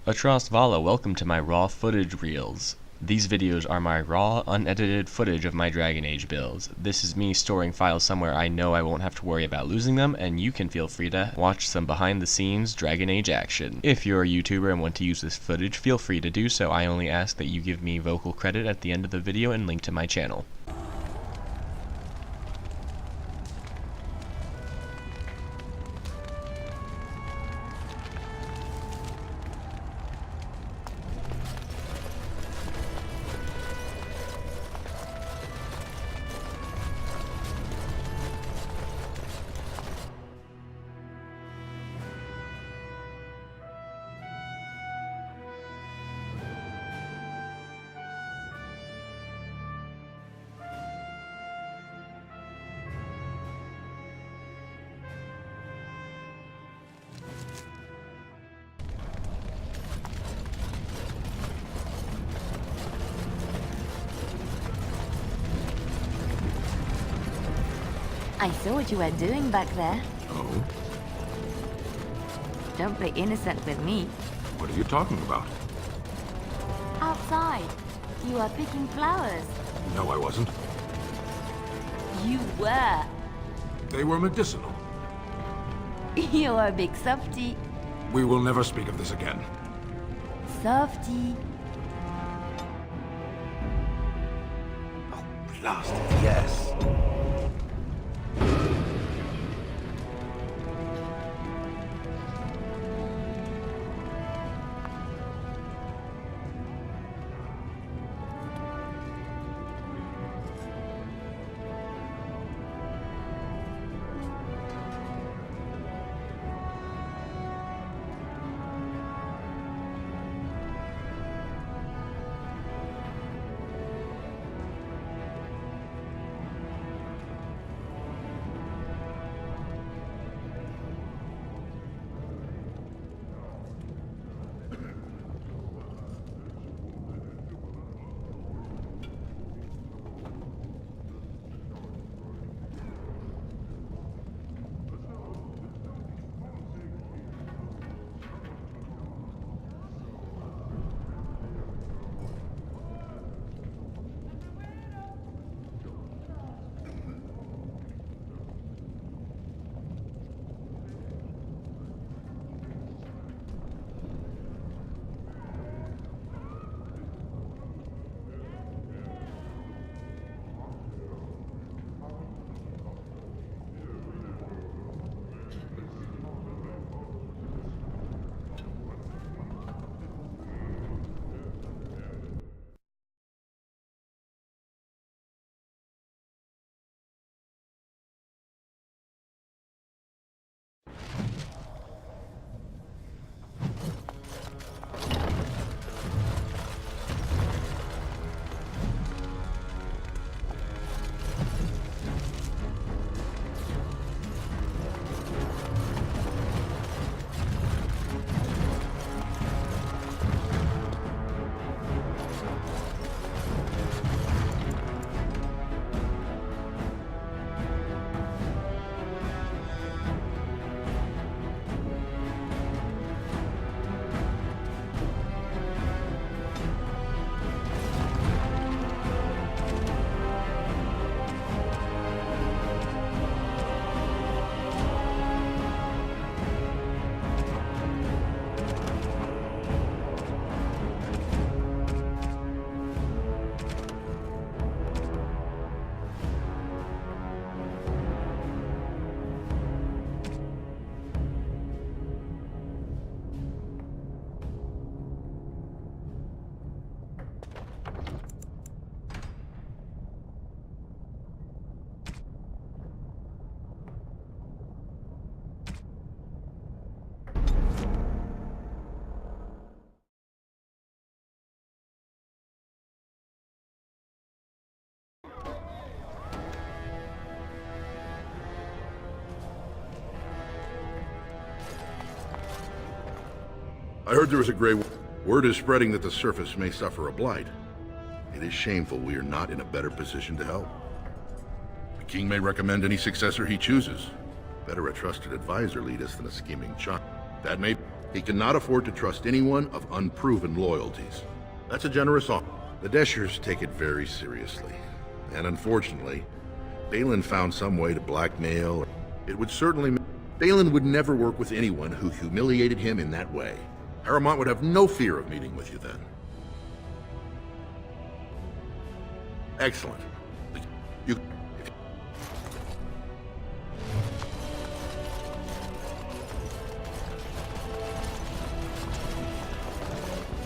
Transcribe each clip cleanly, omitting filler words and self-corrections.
Orzammar, welcome to my raw footage reels. These videos are my raw, unedited footage of my Dragon Age builds. This is me storing files somewhere I know I won't have to worry about losing them, and you can feel free to watch some behind the scenes Dragon Age action. If you're a YouTuber and want to use this footage, feel free to do so. I only ask that you give me vocal credit at the end of the video and link to my channel. I saw what you were doing back there. Oh? Don't play innocent with me. What are you talking about? Outside, you were picking flowers. No, I wasn't. You were. They were medicinal. You're a big softie. We will never speak of this again. Softie. Oh, blast it, yes. I heard there was a gray... Word is spreading that the surface may suffer a blight. It is shameful we are not in a better position to help. The king may recommend any successor he chooses. Better a trusted advisor lead us than a scheming child. That may... He cannot afford to trust anyone of unproven loyalties. That's a generous offer. The Deschers take it very seriously. And unfortunately, Balin found some way to blackmail. It would certainly... Balin would never work with anyone who humiliated him in that way. Harrowmont would have no fear of meeting with you then. Excellent. You...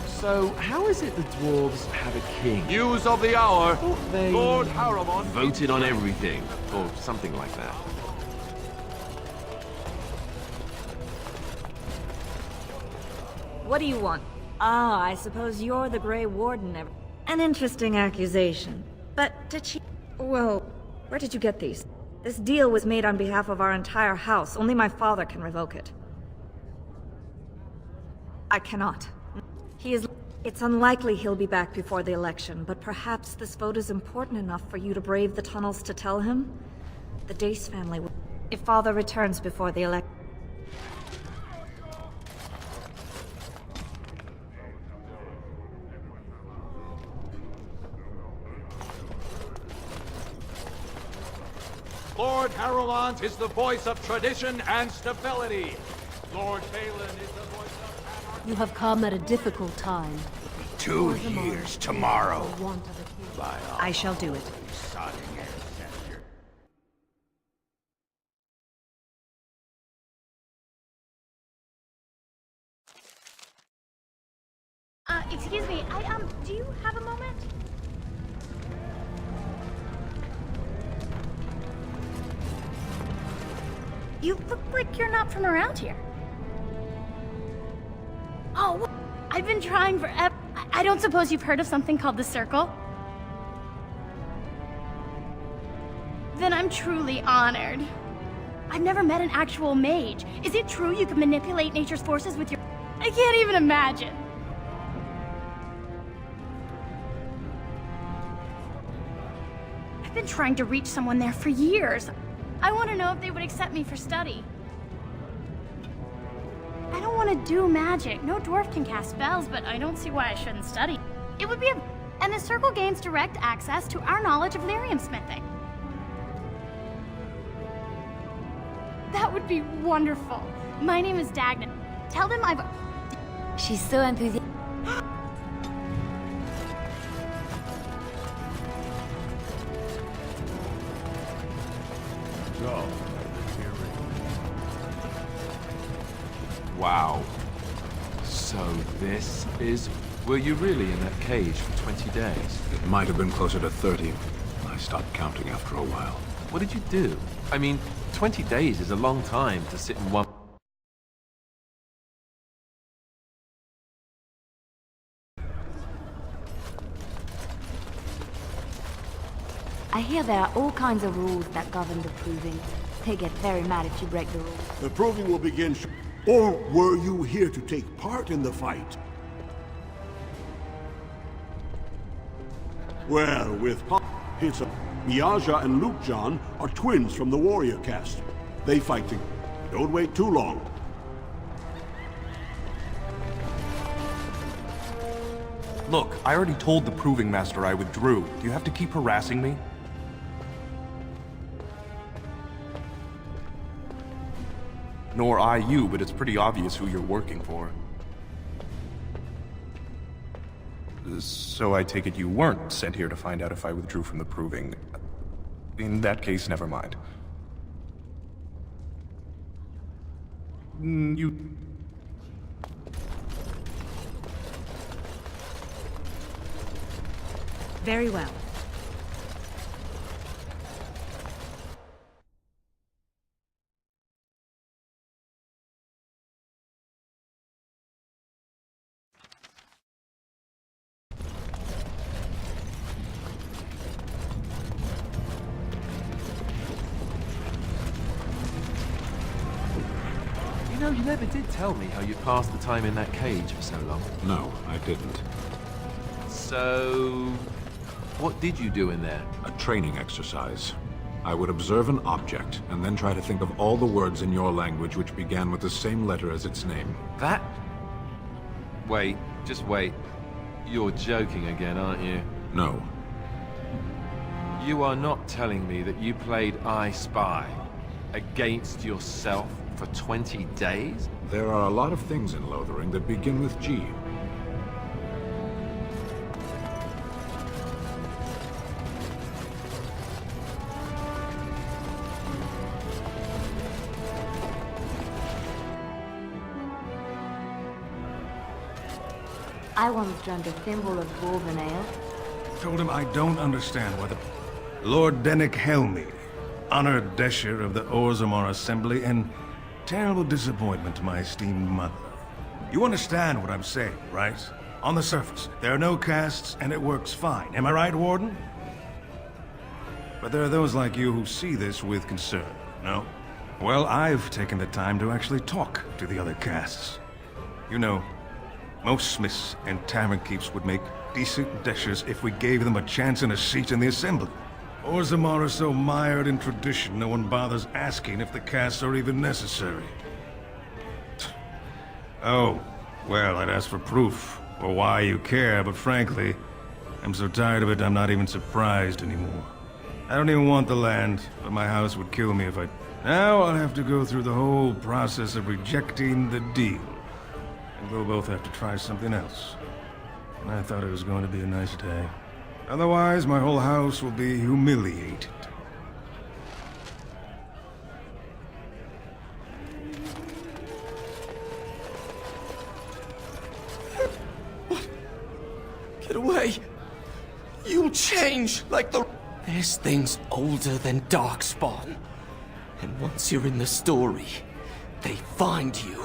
So, how is it the dwarves have a king? News of the hour. Thought they Lord Harrowmont voted on everything, or something like that. What do you want? Ah, I suppose you're the Grey Warden. An interesting accusation. But did she... Well, where did you get these? This deal was made on behalf of our entire house. Only my father can revoke it. I cannot. He is... It's unlikely he'll be back before the election, but perhaps this vote is important enough for you to brave the tunnels to tell him? The Dace family will... If father returns before the election... Lord Harrowmont is the voice of tradition and stability. Lord Balin is the voice of anarchy. You have come at a difficult time. 2 years tomorrow. For want of a king. I shall do it. Excuse me, do you have a moment? You look like you're not from around here. Oh, I've been trying forever. I don't suppose you've heard of something called the Circle? Then I'm truly honored. I've never met an actual mage. Is it true you can manipulate nature's forces with your... I can't even imagine. I've been trying to reach someone there for years. I want to know if they would accept me for study. I don't want to do magic. No dwarf can cast spells, but I don't see why I shouldn't study. It would be a... And the Circle gains direct access to our knowledge of lyrium smithing. That would be wonderful. My name is Dagna. Tell them I've... She's so enthusiastic. Wow. So this is... Were you really in that cage for 20 days? It might have been closer to 30. I stopped counting after a while. What did you do? I mean, 20 days is a long time to sit in one... I hear there are all kinds of rules that govern the proving. They get very mad if you break the rules. The proving will begin Or were you here to take part in the fight? Well, with it's Miaja and Lukejan are twins from the warrior caste. They fight together. Don't wait too long. Look, I already told the Proving Master I withdrew. Do you have to keep harassing me? Nor I you, but it's pretty obvious who you're working for. So I take it you weren't sent here to find out if I withdrew from the Proving. In that case, never mind. You... Very well. You know, you never did tell me how you passed the time in that cage for so long. No, I didn't. So... what did you do in there? A training exercise. I would observe an object, and then try to think of all the words in your language which began with the same letter as its name. That? Wait, just wait. You're joking again, aren't you? No. You are not telling me that you played I Spy against yourself for 20 days? There are a lot of things in Lothering that begin with G. I once drank a thimble of dwarven ale. Told him I don't understand why the... Lord Dennick Helmy, honored Desher of the Orzammar Assembly, and terrible disappointment to my esteemed mother. You understand what I'm saying, right? On the surface, there are no castes, and it works fine. Am I right, Warden? But there are those like you who see this with concern, no? Well, I've taken the time to actually talk to the other castes. You know, most smiths and tavern keeps would make decent Deshers if we gave them a chance and a seat in the Assembly. Orzammar is so mired in tradition, no one bothers asking if the castes are even necessary. Oh, well, I'd ask for proof, or why you care, but frankly, I'm so tired of it I'm not even surprised anymore. I don't even want the land, but my house would kill me if I... Now I'll have to go through the whole process of rejecting the deal. And we'll both have to try something else. And I thought it was going to be a nice day. Otherwise, my whole house will be humiliated. What? Get away! You'll change like the... This thing's older than Darkspawn. And once you're in the story, they find you.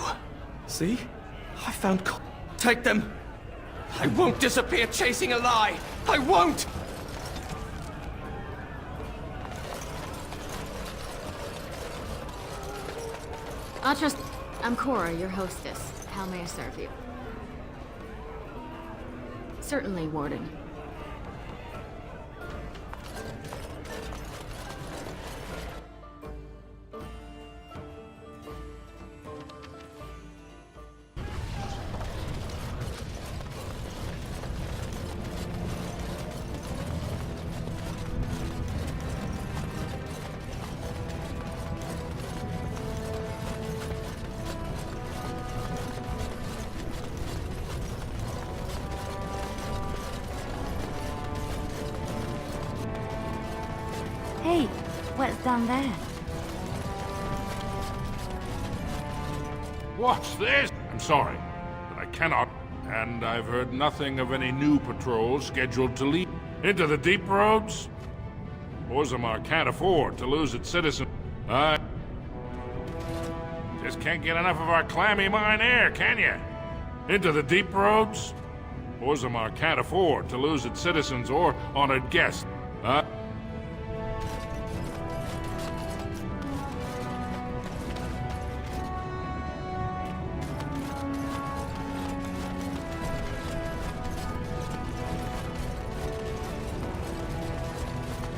See? I found... Take them! I won't disappear chasing a lie! I won't! I'm Cora, your hostess. How may I serve you? Certainly, Warden. Hey, what's down there? What's this? I'm sorry, but I cannot. And I've heard nothing of any new patrols scheduled to leave. Into the deep roads? Orzammar can't afford to lose its citizens. I just can't get enough of our clammy mine air, can you? Into the deep roads? Orzammar can't afford to lose its citizens or honored guests.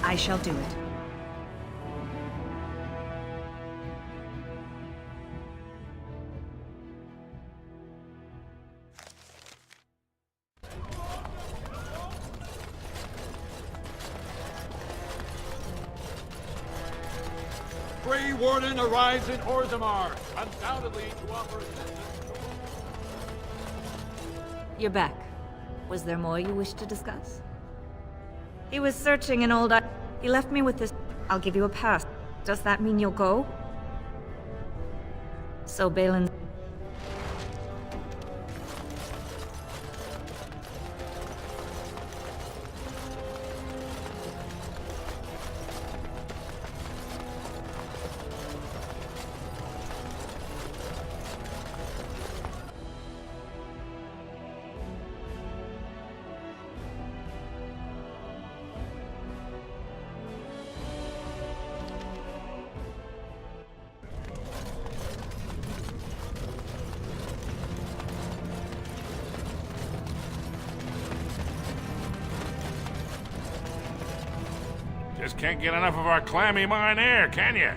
I shall do it. Free Warden arrives in Orzammar, undoubtedly to offer assistance. You're back. Was there more you wished to discuss? He was searching an old... He left me with this... I'll give you a pass. Does that mean you'll go? So Balin... Just can't get enough of our clammy mine air, can you?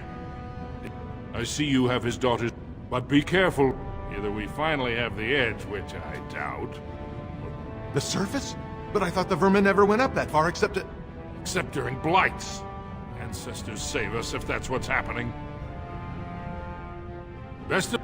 I see you have his daughter's... But be careful. Either we finally have the edge, which I doubt. The surface? But I thought the vermin never went up that far except during blights. Ancestors save us if that's what's happening. Best of...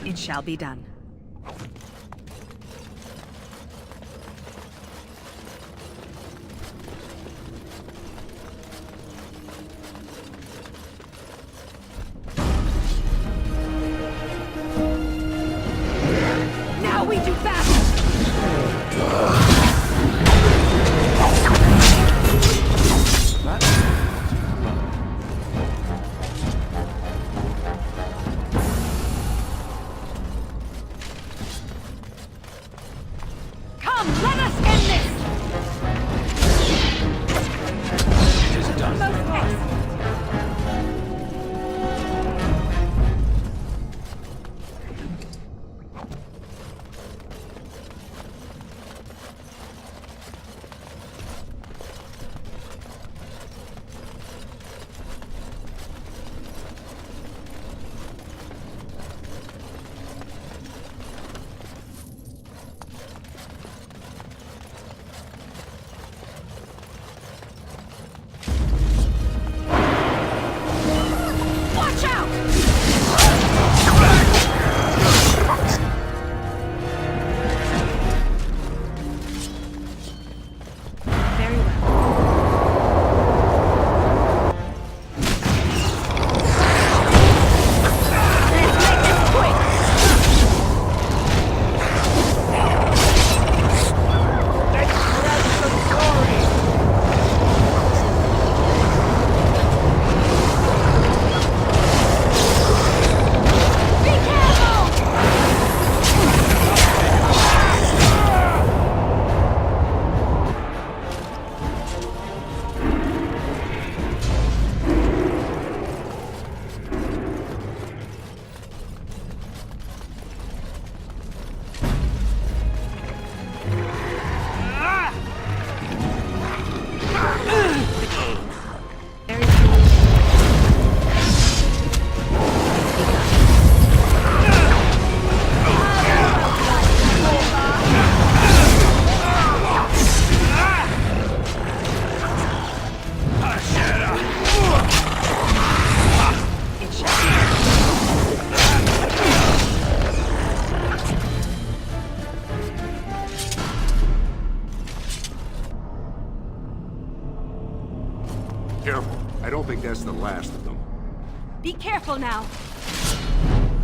It shall be done. Now we do battle! Come, let us end this! It is done. that's the last of them. Be careful now.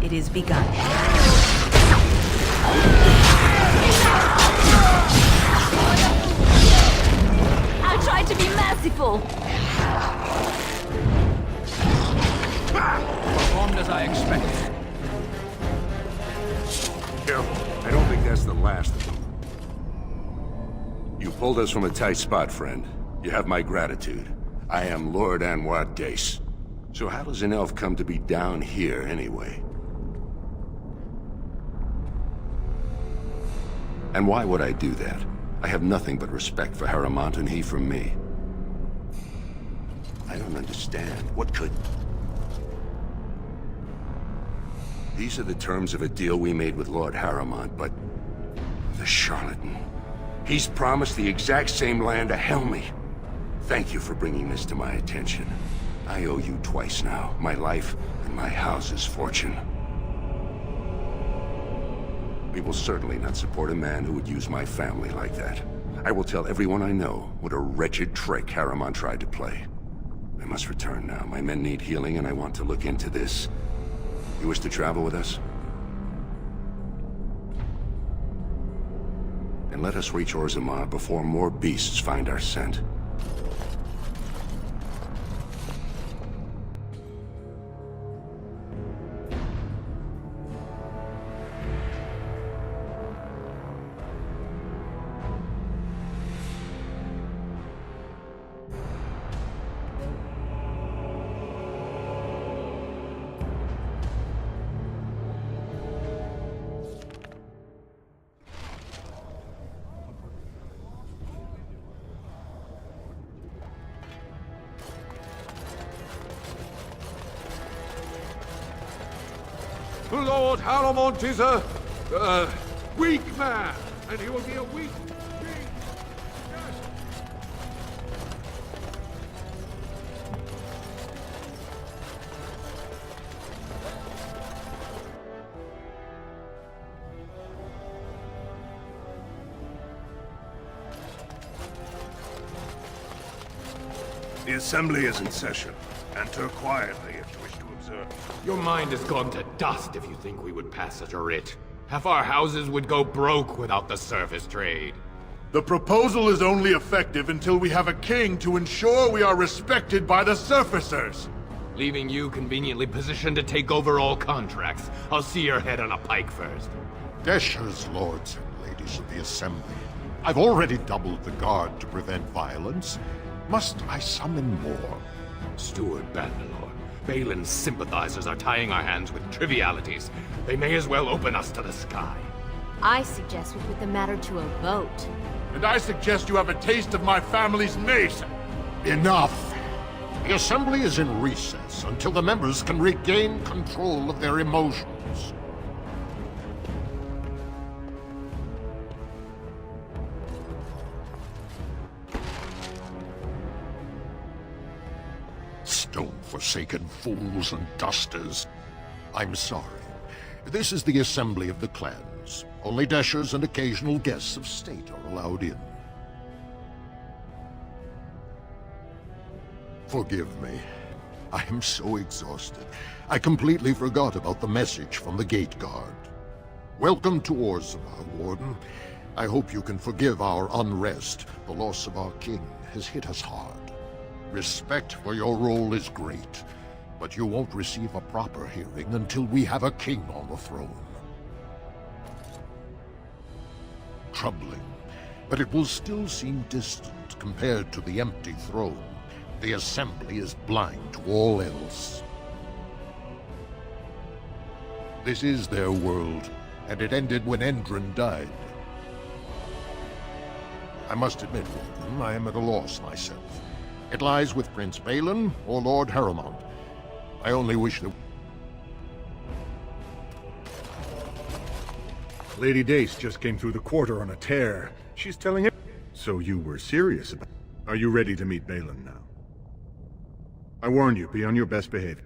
It is begun. I tried to be merciful. Performed as I expected. Careful. I don't think that's the last of them. You pulled us from a tight spot, friend. You have my gratitude. I am Lord Anwar Dace. So how does an elf come to be down here, anyway? And why would I do that? I have nothing but respect for Harrimont and he for me. I don't understand. What could... These are the terms of a deal we made with Lord Harrimont, but... the charlatan. He's promised the exact same land to Helmy. Thank you for bringing this to my attention. I owe you twice now. My life and my house's fortune. We will certainly not support a man who would use my family like that. I will tell everyone I know what a wretched trick Harrimont tried to play. I must return now. My men need healing and I want to look into this. You wish to travel with us? And let us reach Orzammar before more beasts find our scent. Lord Harrimont is a weak man, and he will be a weak king. The Assembly is in session. Enter quietly if you wish to observe. Your mind has gone to dust if you think we would pass such a writ. Half our houses would go broke without the service trade. The proposal is only effective until we have a king to ensure we are respected by the surfacers. Leaving you conveniently positioned to take over all contracts. I'll see your head on a pike first. Desher's lords and ladies of the Assembly. I've already doubled the guard to prevent violence. Must I summon more? Steward Bannerlord, Balin's sympathizers are tying our hands with trivialities. They may as well open us to the sky. I suggest we put the matter to a vote. And I suggest you have a taste of my family's mace. Enough! The Assembly is in recess until the members can regain control of their emotions. Stone-forsaken fools and dusters. I'm sorry. This is the Assembly of the Clans. Only Deshers and occasional guests of state are allowed in. Forgive me. I am so exhausted. I completely forgot about the message from the gate guard. Welcome to Orzammar, Warden. I hope you can forgive our unrest. The loss of our king has hit us hard. Respect for your role is great, but you won't receive a proper hearing until we have a king on the throne. Troubling, but it will still seem distant compared to the empty throne. The Assembly is blind to all else. This is their world, and it ended when Endron died. I must admit, Warden, I am at a loss myself. It lies with Prince Balin or Lord Harrimont. I only wish that... Lady Dace just came through the quarter on a tear. She's telling him... So you were serious about... Are you ready to meet Balin now? I warn you, be on your best behavior.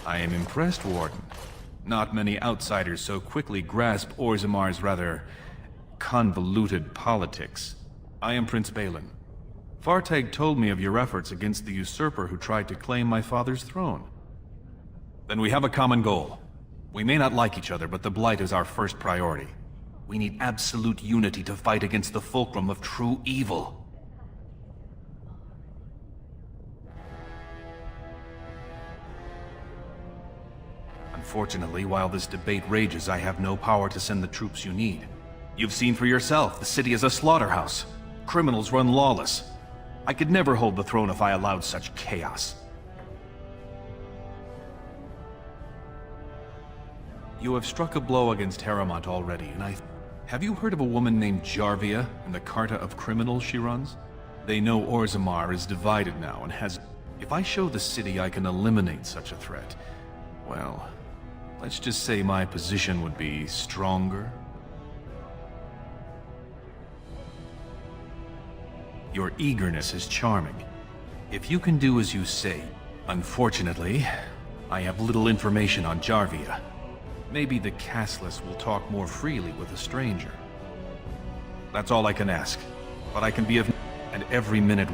I am impressed, Warden. Not many outsiders so quickly grasp Orzammar's rather convoluted politics. I am Prince Balin. Fartag told me of your efforts against the usurper who tried to claim my father's throne. Then we have a common goal. We may not like each other, but the Blight is our first priority. We need absolute unity to fight against the fulcrum of true evil. Unfortunately, while this debate rages, I have no power to send the troops you need. You've seen for yourself, the city is a slaughterhouse. Criminals run lawless. I could never hold the throne if I allowed such chaos. You have struck a blow against Harrowmont already, and have you heard of a woman named Jarvia and the Carta of Criminals she runs? They know Orzammar is divided now and has... If I show the city I can eliminate such a threat, well, let's just say my position would be stronger. Your eagerness is charming. If you can do as you say. Unfortunately, I have little information on Jarvia. Maybe the castless will talk more freely with a stranger. That's all I can ask. But I can be of... and every minute...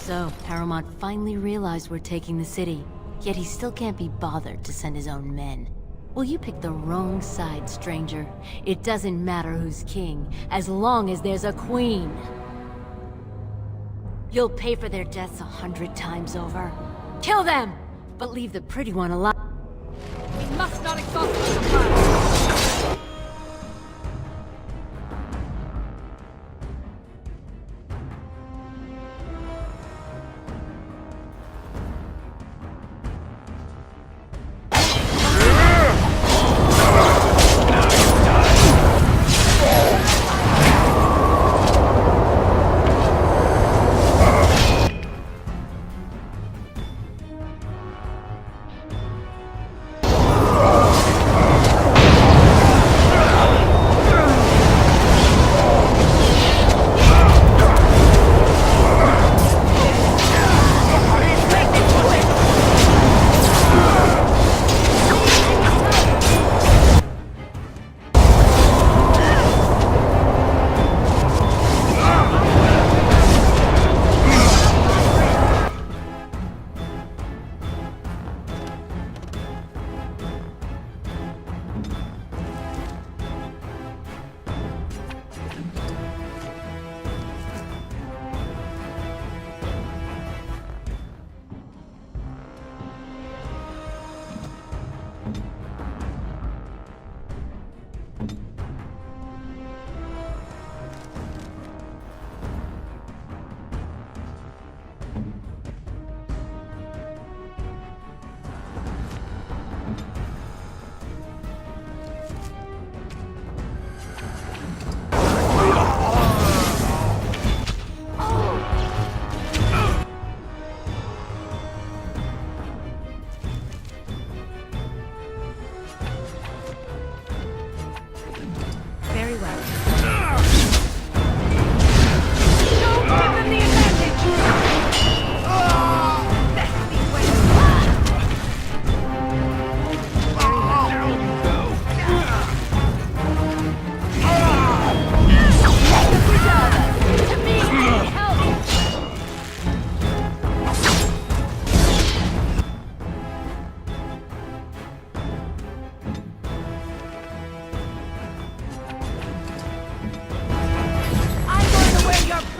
So, Harrowmont finally realized we're taking the city, yet he still can't be bothered to send his own men. Well, you picked the wrong side, stranger. It doesn't matter who's king, as long as there's a queen. You'll pay for their deaths 100 times over. Kill them! But leave the pretty one alive. We must not exhaust the supply.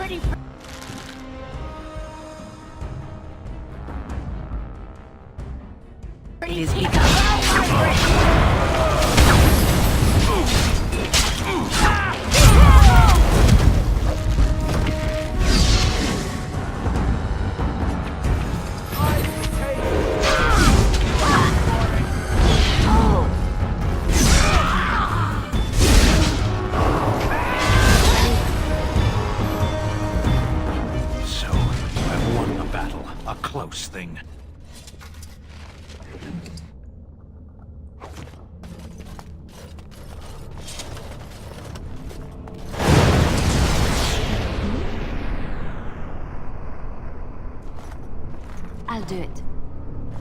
It is becoming. So, you have won the battle. A close thing. I'll do it.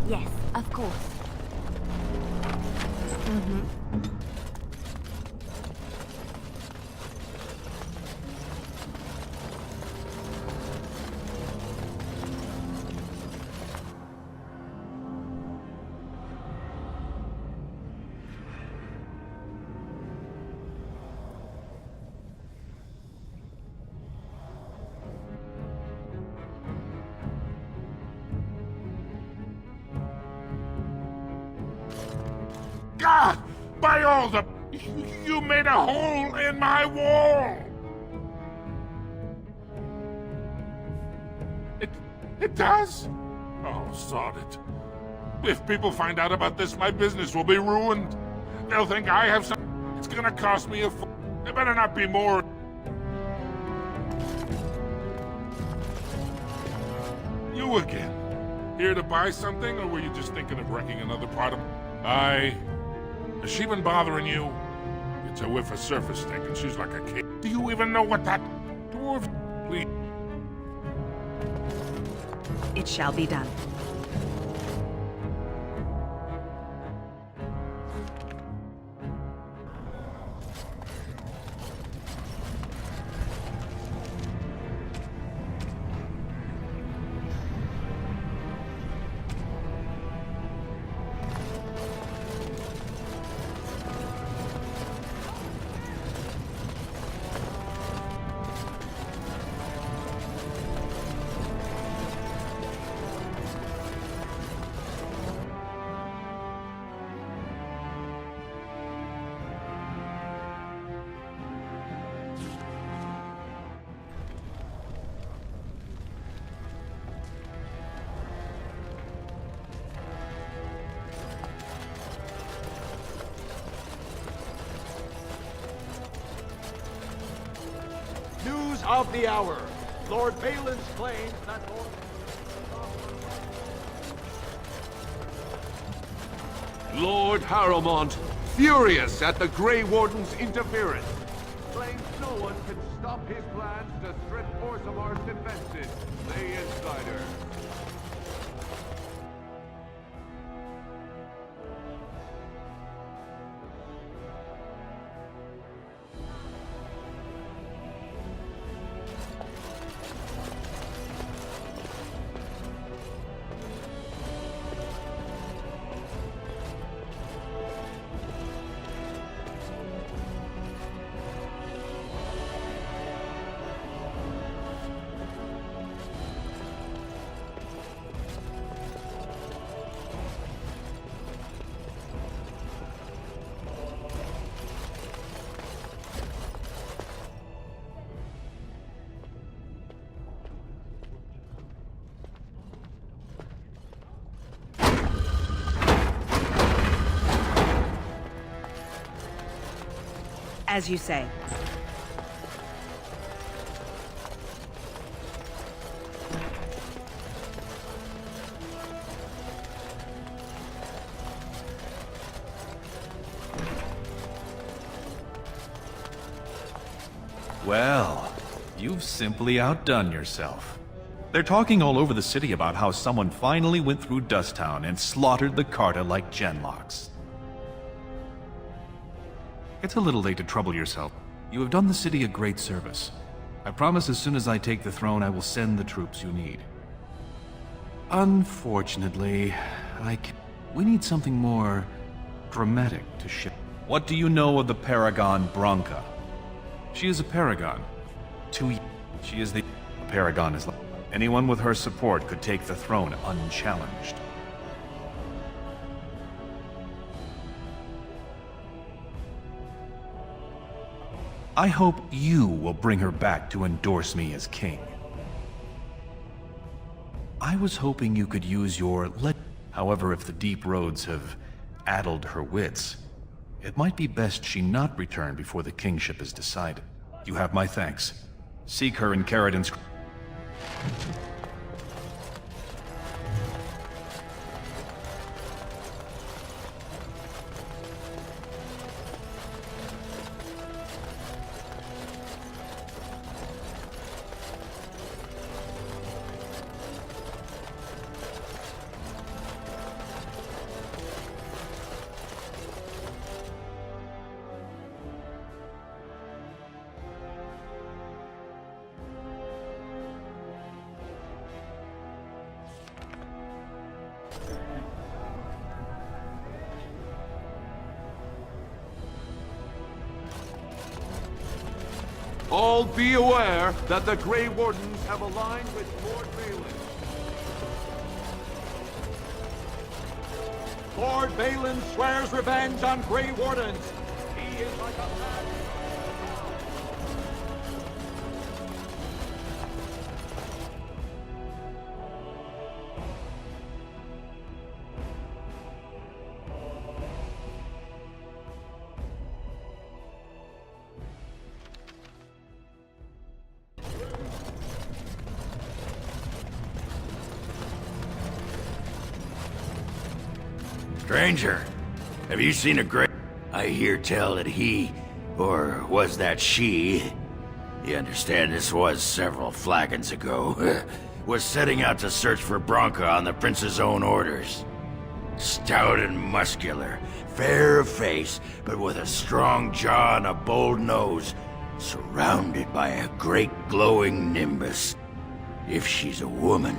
Yes, of course. God! By all the... You made a hole in my wall! It does? Oh, sod it. If people find out about this, my business will be ruined. They'll think I have some... It's gonna cost me a There better not be more. You again. Here to buy something, or were you just thinking of wrecking another part of... Has she been bothering you? It's a whiff of surface steak, and she's like a kid. Do you even know what that... Dwarf... Please... It shall be done. News of the hour. Lord Balin's claims that Lord Harrowmont, furious at the Grey Warden's interference, claims no one can stop his plans to strip Orzammar's defenses. The Insider. As you say. Well, you've simply outdone yourself. They're talking all over the city about how someone finally went through Dusttown and slaughtered the Carta like Genlocks. It's a little late to trouble yourself. You have done the city a great service. I promise as soon as I take the throne, I will send the troops you need. Unfortunately, we need something more dramatic to ship. What do you know of the Paragon Branca? She is a paragon. She is the... A paragon is... Anyone with her support could take the throne unchallenged. I hope you will bring her back to endorse me as king. I was hoping you could use your However, if the deep roads have addled her wits, it might be best she not return before the kingship is decided. You have my thanks. Seek her in Caridin's... All be aware that the Grey Wardens have aligned with Lord Balin. Lord Balin swears revenge on Grey Wardens. He is like a mad... Stranger, have you seen a Grey... I hear tell that he, or was that she, you understand this was several flagons ago, was setting out to search for Branka on the Prince's own orders. Stout and muscular, fair of face, but with a strong jaw and a bold nose, surrounded by a great glowing nimbus. If she's a woman,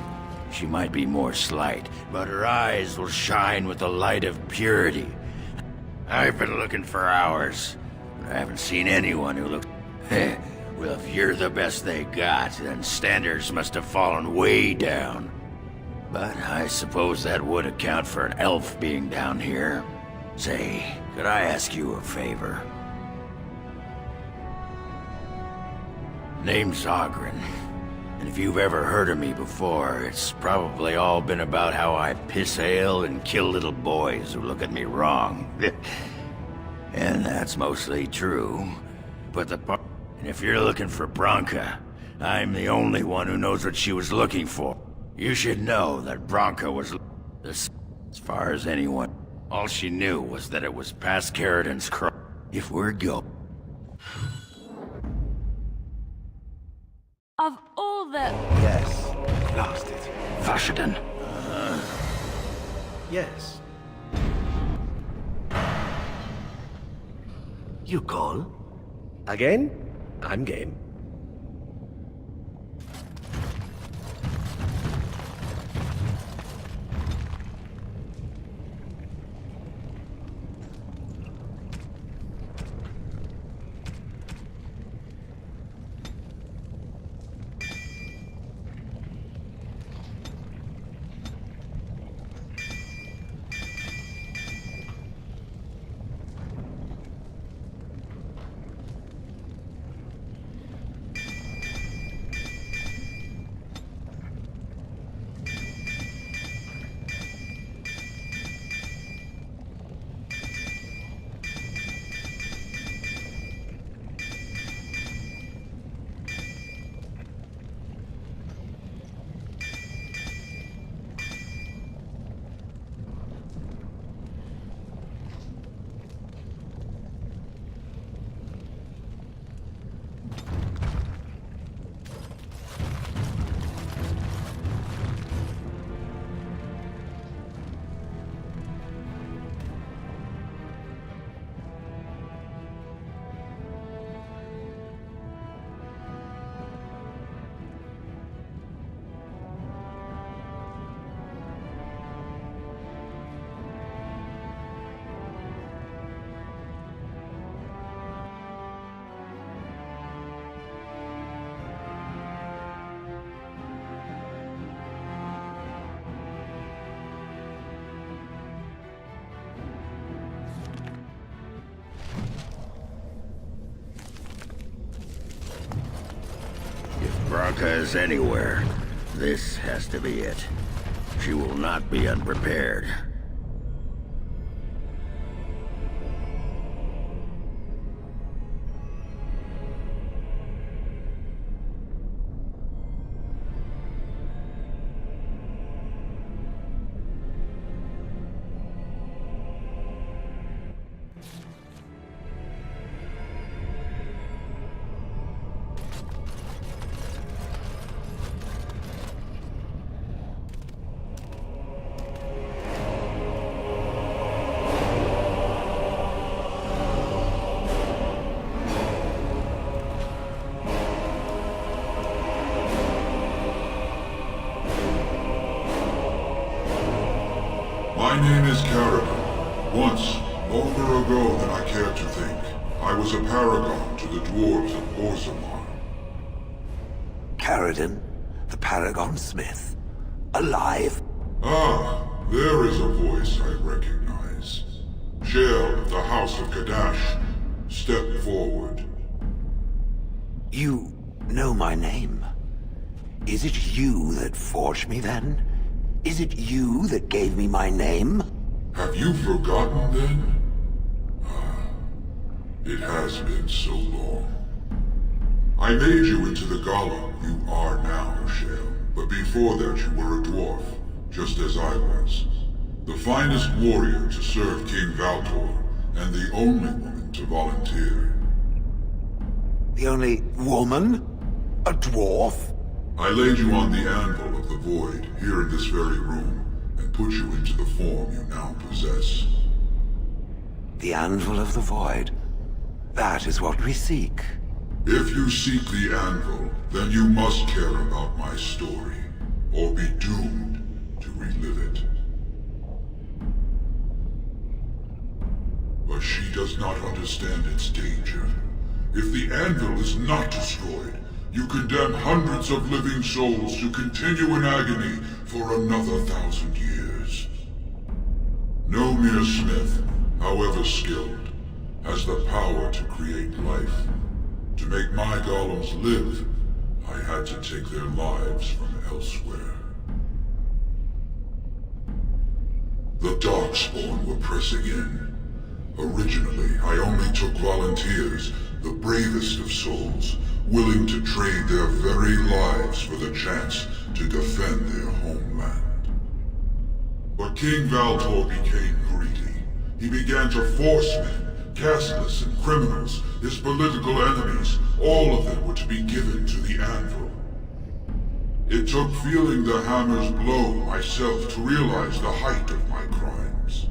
she might be more slight, but her eyes will shine with the light of purity. I've been looking for hours, but I haven't seen anyone who looks... Well, if you're the best they got, then standards must have fallen way down. But I suppose that would account for an elf being down here. Say, could I ask you a favor? Name's Ogren. And if you've ever heard of me before, it's probably all been about how I piss ale and kill little boys who look at me wrong. And that's mostly true. But and if you're looking for Branka, I'm the only one who knows what she was looking for. You should know that Branka was... as far as anyone... All she knew was that it was past Caridin's cross. If we're Of all the... Yes. Lost it. Vashaden. Yes. You call? Again? I'm game. Branka is anywhere, this has to be it. She will not be unprepared. My name is Carrigan. Once, longer ago than I care to think, I was a paragon to the dwarves of Orzammar. Carrigan, the Paragon Smith, alive? Ah, there is a voice I recognize. Shale of the House of Kadash, step forward. You know my name. Is it you that forged me then? Is it you that gave me my name? Have you forgotten then? It has been so long. I made you into the golem you are now, Shale. But before that you were a dwarf, just as I was. The finest warrior to serve King Valtor, and the only woman to volunteer. The only woman? A dwarf? I laid you on the anvil of the void, here in this very room, and put you into the form you now possess. The anvil of the void? That is what we seek. If you seek the anvil, then you must care about my story, or be doomed to relive it. But she does not understand its danger. If the anvil is not destroyed, you condemn hundreds of living souls to continue in agony for another 1,000 years. No mere smith, however skilled, has the power to create life. To make my golems live, I had to take their lives from elsewhere. The Darkspawn were pressing in. Originally, I only took volunteers, the bravest of souls, willing to trade their very lives for the chance to defend their homeland. But King Valtor became greedy. He began to force men, casteless and criminals, his political enemies, all of them were to be given to the anvil. It took feeling the hammer's blow myself to realize the height of my crimes.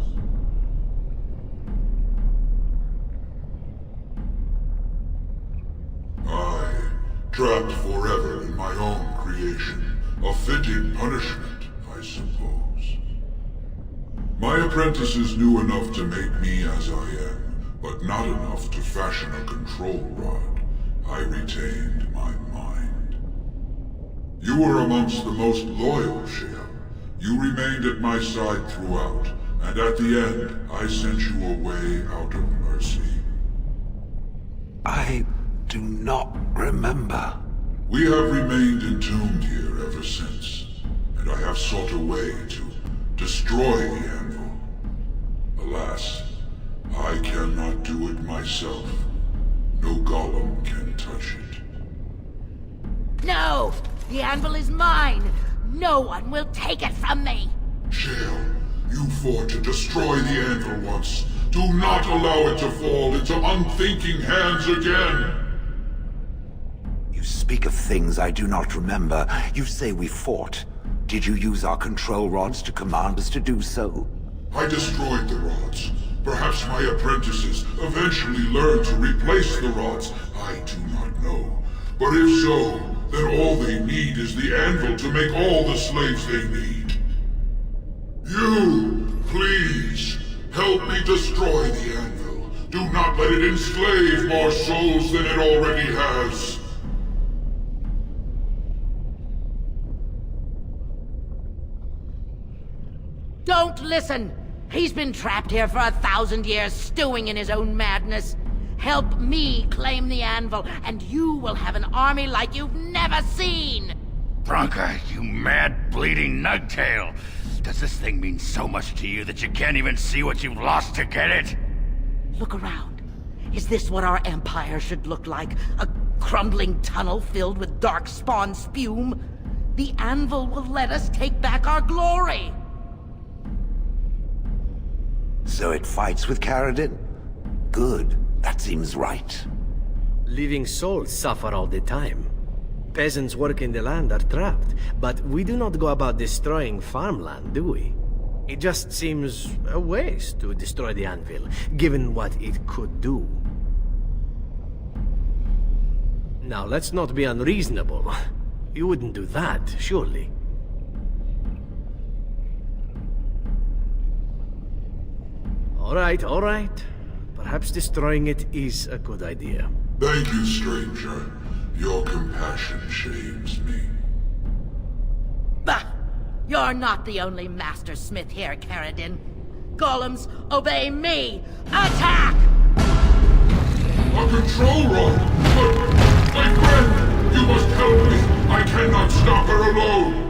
Trapped forever in my own creation. A fitting punishment, I suppose. My apprentices knew enough to make me as I am, but not enough to fashion a control rod. I retained my mind. You were amongst the most loyal, Shale. You remained at my side throughout, and at the end, I sent you away out of mercy. I do not remember. We have remained entombed here ever since, and I have sought a way to destroy the anvil. Alas, I cannot do it myself. No golem can touch it. No! The anvil is mine! No one will take it from me! Shale, you fought to destroy the anvil once. Do not allow it to fall into unthinking hands again! You speak of things I do not remember. You say we fought. Did you use our control rods to command us to do so? I destroyed the rods. Perhaps my apprentices eventually learned to replace the rods. I do not know. But if so, then all they need is the anvil to make all the slaves they need. You, please, help me destroy the anvil. Do not let it enslave more souls than it already has. Don't listen! He's been trapped here for 1,000 years, stewing in his own madness. Help me claim the anvil, and you will have an army like you've never ever seen! Bronca, you mad, bleeding nugtail! Does this thing mean so much to you that you can't even see what you've lost to get it? Look around. Is this what our empire should look like? A crumbling tunnel filled with darkspawn spume? The anvil will let us take back our glory! So it fights with Caradin? Good. That seems right. Living souls suffer all the time. Peasants working the land are trapped, but we do not go about destroying farmland, do we? It just seems a waste to destroy the anvil, given what it could do. Now, let's not be unreasonable. You wouldn't do that, surely. All right. Perhaps destroying it is a good idea. Thank you, stranger. Your compassion shames me. Bah! You're not the only master smith here, Caradin. Golems, obey me! Attack! A control rod! But, my friend, you must help me! I cannot stop her alone!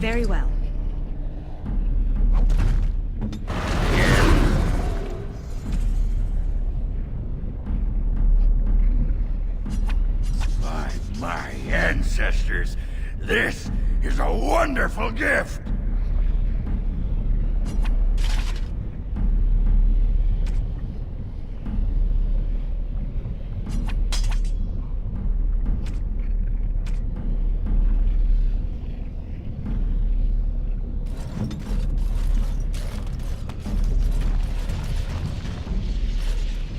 Very well. By my ancestors, this is a wonderful gift!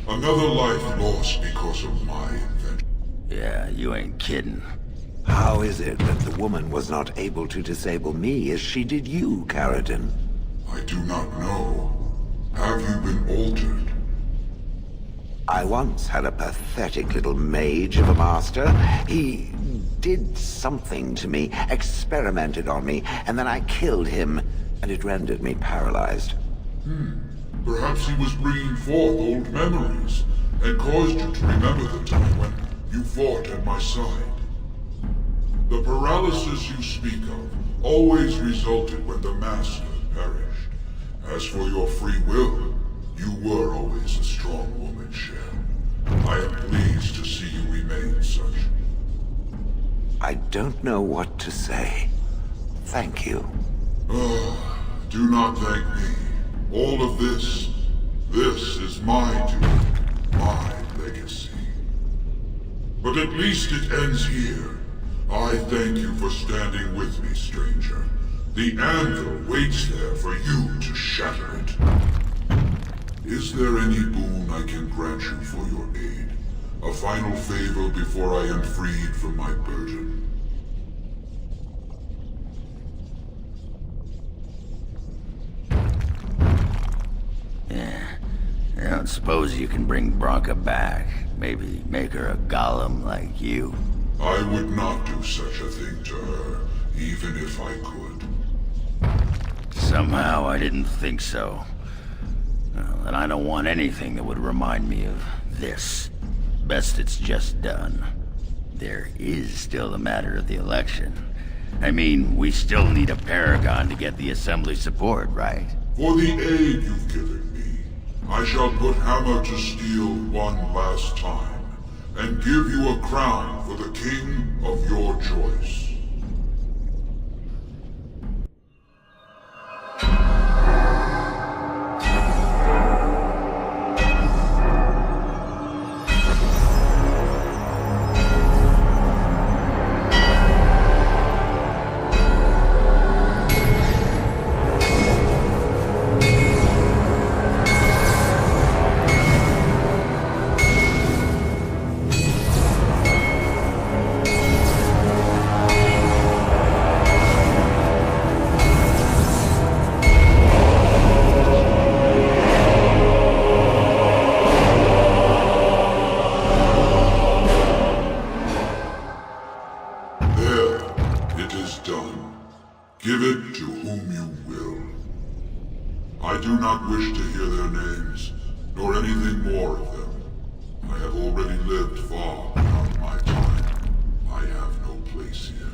Another life lost because of my invention. Yeah, you ain't kidding. How is it that the woman was not able to disable me as she did you, Caradin? I do not know. Have you been altered? I once had a pathetic little mage of a master. He did something to me, experimented on me, and then I killed him, and it rendered me paralyzed. Perhaps he was bringing forth old memories, and caused you to remember the time when you fought at my side. The paralysis you speak of always resulted when the Master perished. As for your free will, you were always a strong woman, Shell. I am pleased to see you remain such. I don't know what to say. Thank you. Do not thank me. All of this is my duty, my legacy. But at least it ends here. I thank you for standing with me, stranger. The anvil waits there for you to shatter it. Is there any boon I can grant you for your aid? A final favor before I am freed from my burden? I don't suppose you can bring Bronca back. Maybe make her a golem like you. I would not do such a thing to her, even if I could. Somehow I didn't think so. Well, and I don't want anything that would remind me of this. Best it's just done. There is still the matter of the election. I mean, we still need a paragon to get the Assembly support, right? For the aid you've given me, I shall put hammer to steel one last time, and give you a crown for the king of your choice. Give it to whom you will. I do not wish to hear their names, nor anything more of them. I have already lived far beyond my time. I have no place here.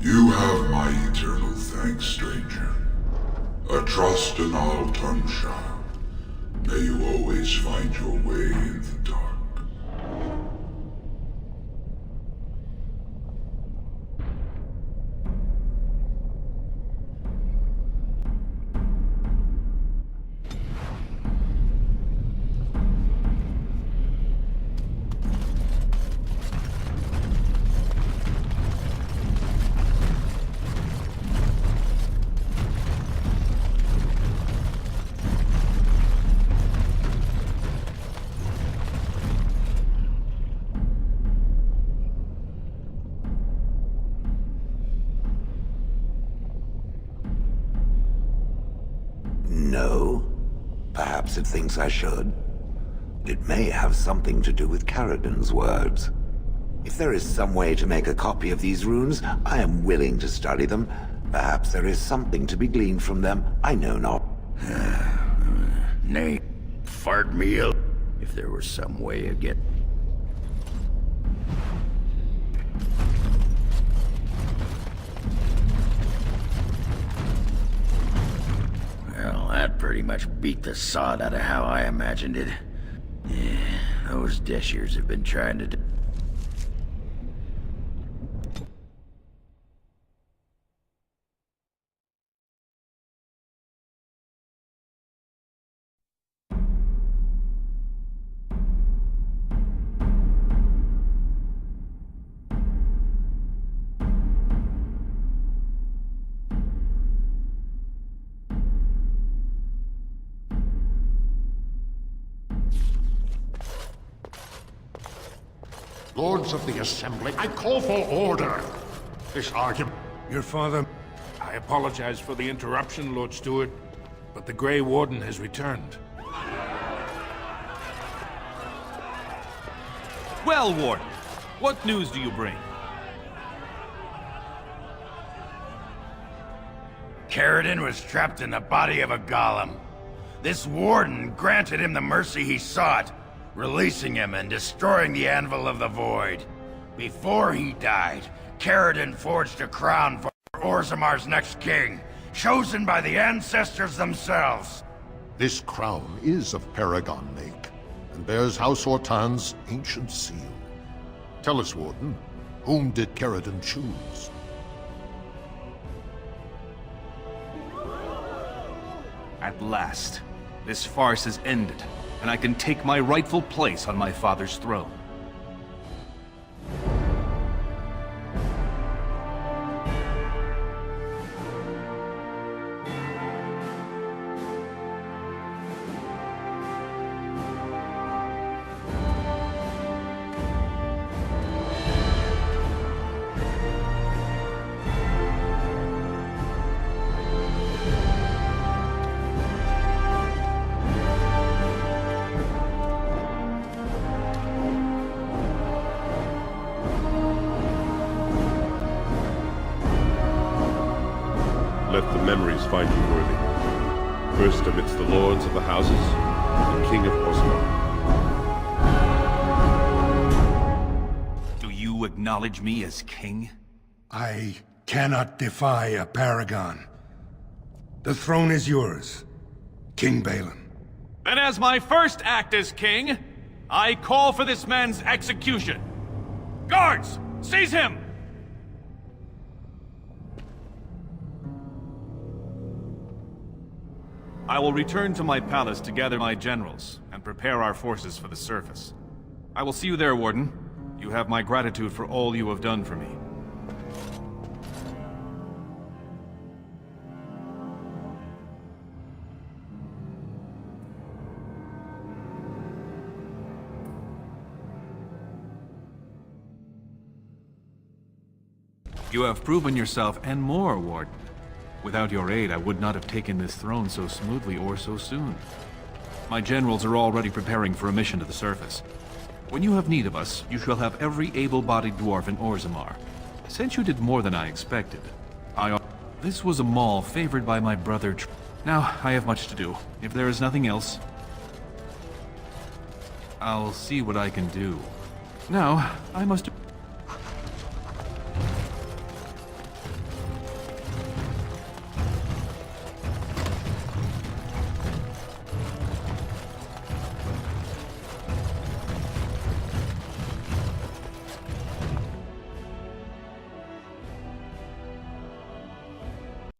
You have my eternal thanks, stranger. A trust in all tongue child. May you always find your way in the dark. No. Perhaps it thinks I should. It may have something to do with Carradin's words. If there is some way to make a copy of these runes, I am willing to study them. Perhaps there is something to be gleaned from them. I know not. Nay, fart meal. If there were some way of getting... Well, that pretty much beat the sod out of how I imagined it. Yeah, those Deshers have been trying to... Lords of the Assembly, I call for order. This argument... Your father... I apologize for the interruption, Lord Steward, but the Grey Warden has returned. Well, Warden, what news do you bring? Caridin was trapped in the body of a golem. This warden granted him the mercy he sought, releasing him and destroying the Anvil of the Void. Before he died, Caridin forged a crown for Orzammar's next king, chosen by the ancestors themselves. This crown is of Paragon make, and bears House Hortan's ancient seal. Tell us, Warden, whom did Caridin choose? At last, this farce is ended, and I can take my rightful place on my father's throne. Let the memories find you worthy. First amidst the lords of the houses, the King of Orzammar. Do you acknowledge me as king? I cannot defy a paragon. The throne is yours, King Balin. Then as my first act as king, I call for this man's execution. Guards, seize him! I will return to my palace to gather my generals and prepare our forces for the surface. I will see you there, Warden. You have my gratitude for all you have done for me. You have proven yourself and more, Warden. Without your aid, I would not have taken this throne so smoothly or so soon. My generals are already preparing for a mission to the surface. When you have need of us, you shall have every able-bodied dwarf in Orzammar. Since you did more than I expected, this was a mall favored by my brother. Now, I have much to do. If there is nothing else, I'll see what I can do. Now, I must...